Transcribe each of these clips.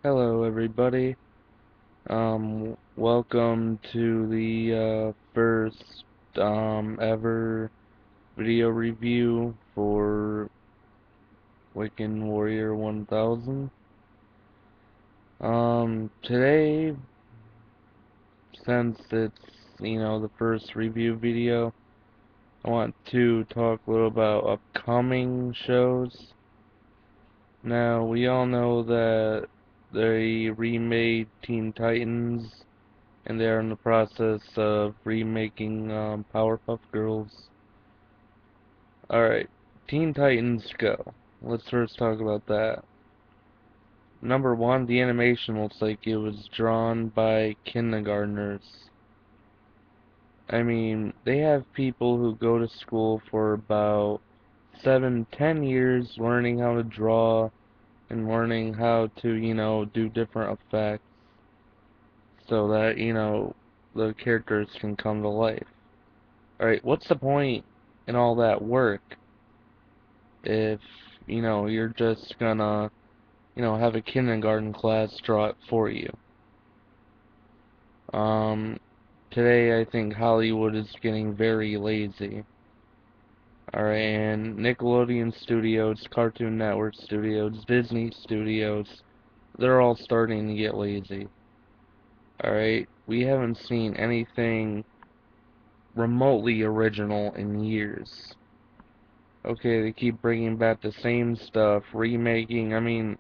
Hello, everybody. Welcome to the first ever video review for Wiccan Warrior 1000. Today, since it's the first review video, I want to talk a little about upcoming shows. Now, we all know that they remade Teen Titans and they're in the process of remaking Powerpuff Girls. Alright, Teen Titans Go. Let's first talk about that. Number one, the animation looks like it was drawn by kindergartners. I mean, they have people who go to school for about 7, 10 years learning how to draw and learning how to, do different effects so that, the characters can come to life. Alright, what's the point in all that work if, you're just gonna, have a kindergarten class draw it for you? Um, Today I think Hollywood is getting very lazy. Alright, and Nickelodeon Studios, Cartoon Network Studios, Disney Studios, they're all starting to get lazy. Alright, we haven't seen anything remotely original in years. Okay, they keep bringing back the same stuff, remaking. I mean,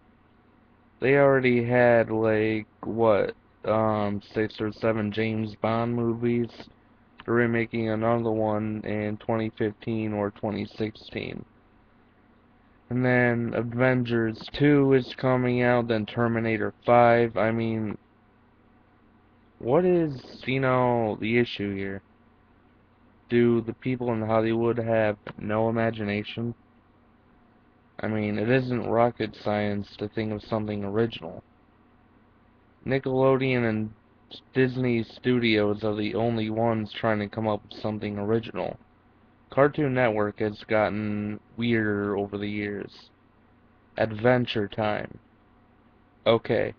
they already had like what, 6 or 7 James Bond movies. They're remaking another one in 2015 or 2016. And then Avengers 2 is coming out, then Terminator 5. I mean, what is, the issue here? Do the people in Hollywood have no imagination? I mean, it isn't rocket science to think of something original. Nickelodeon and Disney Studios are the only ones trying to come up with something original. Cartoon Network has gotten weirder over the years. Adventure Time. Okay,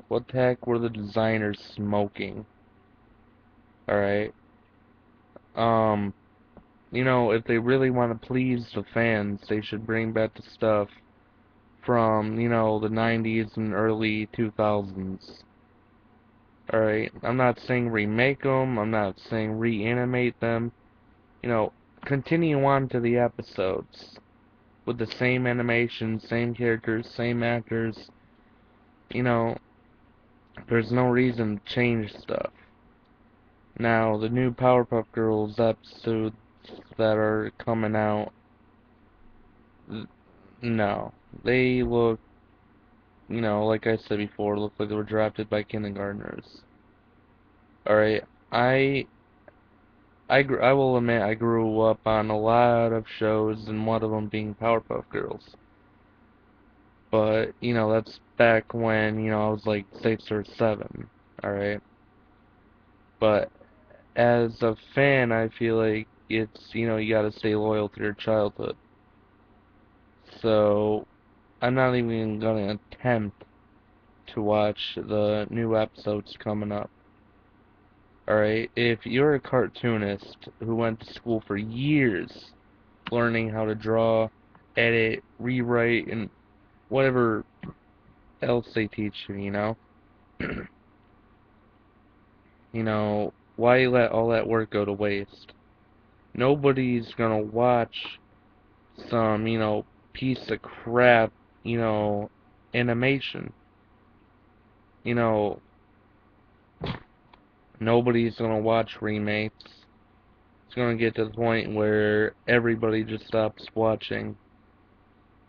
what the heck were the designers smoking? Alright. Um, if they really want to please the fans, they should bring back the stuff from, the 90s and early 2000s. Alright, I'm not saying remake them, I'm not saying reanimate them. Continue on to the episodes with the same animation, same characters, same actors. You know, there's no reason to change stuff. Now, the new Powerpuff Girls episodes that are coming out, no. They look, like I said before, look like they were drafted by kindergartners. Alright, I will admit I grew up on a lot of shows, and one of them being Powerpuff Girls. But, that's back when, I was like 6 or 7, alright? But, as a fan, I feel like it's, you gotta stay loyal to your childhood. So, I'm not even gonna attempt to watch the new episodes coming up. Alright, if you're a cartoonist who went to school for years learning how to draw, edit, rewrite, and whatever else they teach you, why let all that work go to waste? Nobody's gonna watch some, piece of crap, animation. You know, Nobody's gonna watch remakes. It's gonna get to the point where everybody just stops watching,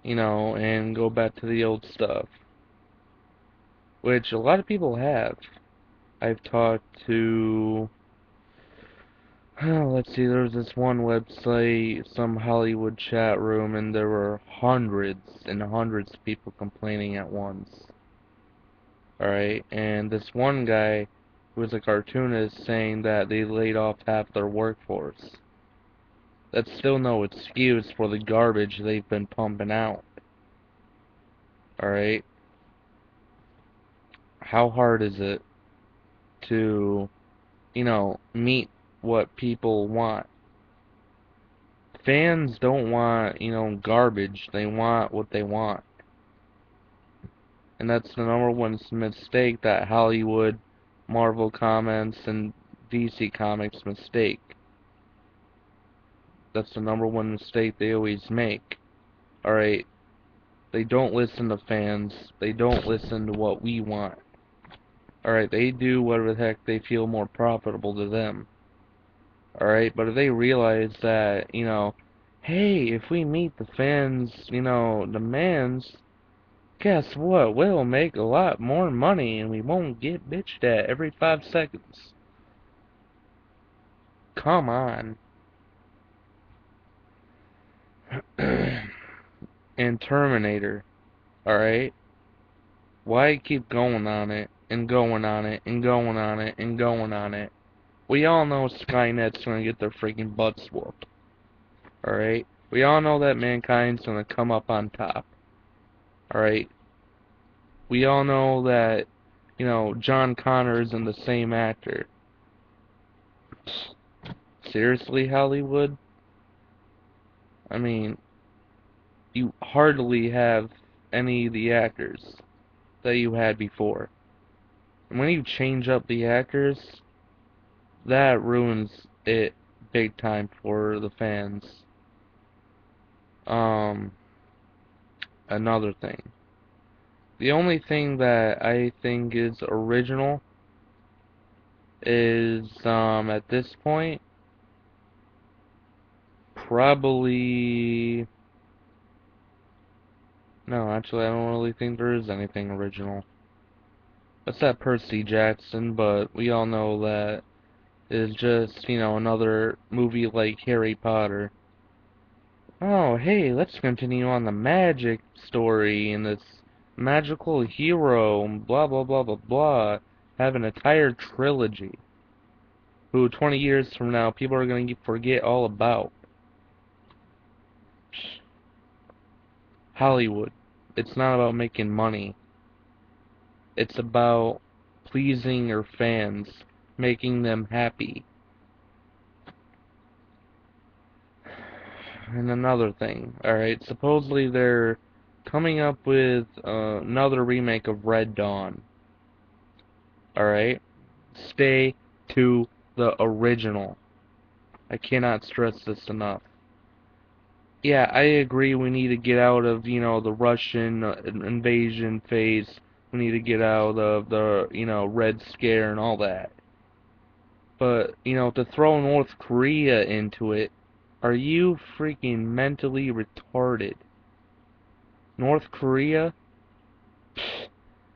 and go back to the old stuff. Which a lot of people have. I've talked to, let's see, there was this one website, some Hollywood chat room, and there were hundreds and hundreds of people complaining at once. Alright, and this one guy who was a cartoonist saying that they laid off half their workforce. That's still no excuse for the garbage they've been pumping out. Alright? how hard is it to, meet what people want? Fans don't want, garbage. They want what they want. And that's the number one mistake that Hollywood, Marvel Comics, and DC Comics mistake. That's the number one mistake they always make. Alright? They don't listen to fans. They don't listen to what we want. Alright, they do whatever the heck they feel more profitable to them. Alright, but if they realize that, hey, if we meet the fans', demands, guess what? We'll make a lot more money and we won't get bitched at every 5 seconds. Come on. And Terminator, alright? Why keep going on it, and going on it, and going on it, and going on it? We all know Skynet's gonna get their freaking butts whooped. Alright? We all know that mankind's gonna come up on top. Alright? We all know that, John Connor isn't the same actor. Seriously, Hollywood? I mean, you hardly have any of the actors that you had before. And when you change up the actors, that ruins it big time for the fans. Another thing. The only thing that I think is original is, at this point, probably... No, actually, I don't really think there is anything original. That's that Percy Jackson, but we all know that is just, another movie like Harry Potter. Oh, hey, let's continue on the magic story and this magical hero, blah, blah, blah, blah, blah. Have an entire trilogy who 20 years from now people are going to forget all about. Hollywood. It's not about making money. It's about pleasing your fans, making them happy. And another thing, alright, supposedly they're coming up with another remake of Red Dawn. Alright? Stay to the original. I cannot stress this enough. Yeah, I agree we need to get out of, the Russian invasion phase. We need to get out of the, Red Scare and all that. But, to throw North Korea into it, are you freaking mentally retarded? North Korea?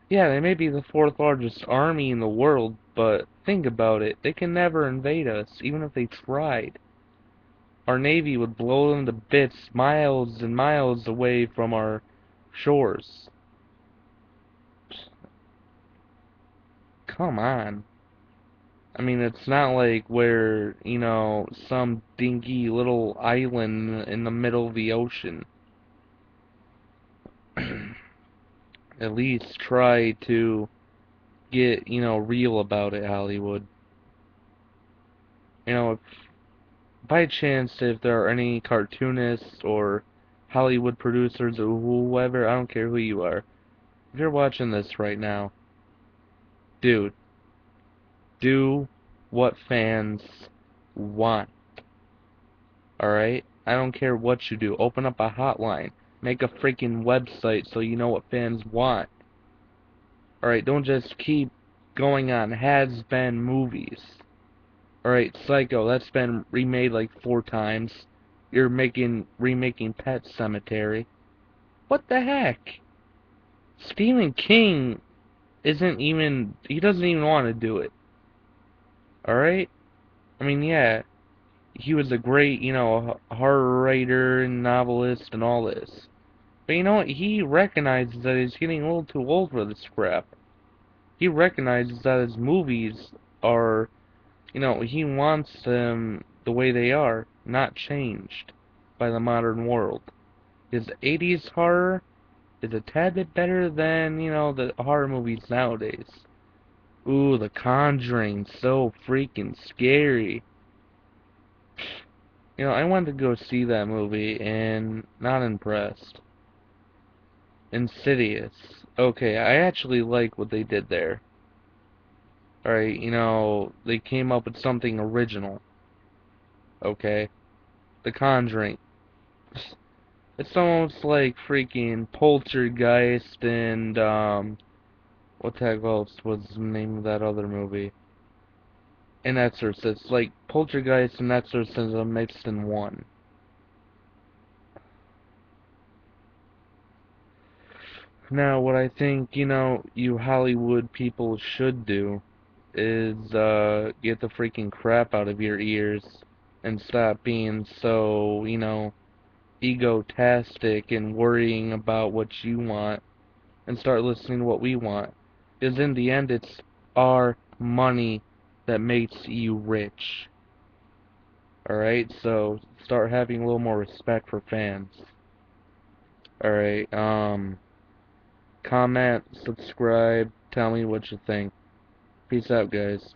Yeah, they may be the 4th largest army in the world, but think about it. They can never invade us, even if they tried. Our navy would blow them to bits miles and miles away from our shores. Come on. I mean, it's not like we're, some dinky little island in the middle of the ocean. At least try to get, real about it, Hollywood. If by chance, if there are any cartoonists or Hollywood producers or whoever, I don't care who you are, if you're watching this right now, dude, do what fans want. Alright? I don't care what you do. Open up a hotline. Make a freaking website so you know what fans want. Alright, don't just keep going on has-been movies. Alright, Psycho, that's been remade like 4 times. You're remaking Pet Sematary. What the heck? Stephen King he doesn't even want to do it. Alright? I mean, yeah, he was a great, horror writer and novelist and all this. But you know what? He recognizes that he's getting a little too old for this crap. He recognizes that his movies are, he wants them the way they are, not changed by the modern world. His 80s horror is a tad bit better than, the horror movies nowadays. Ooh, The Conjuring, so freaking scary. You know, I wanted to go see that movie and not impressed. Insidious. Okay, I actually like what they did there. Alright, you know, they came up with something original. Okay? The Conjuring. It's almost like freaking Poltergeist and, what the heck else was the name of that other movie? An Exorcist. Like, Poltergeist and Exorcism mixed in one. Now, what I think, you know, you Hollywood people should do is, get the freaking crap out of your ears and stop being so, you know, egotastic and worrying about what you want and start listening to what we want. Because in the end, it's our money that makes you rich. Alright, so start having a little more respect for fans. Alright, comment, subscribe, tell me what you think. Peace out, guys.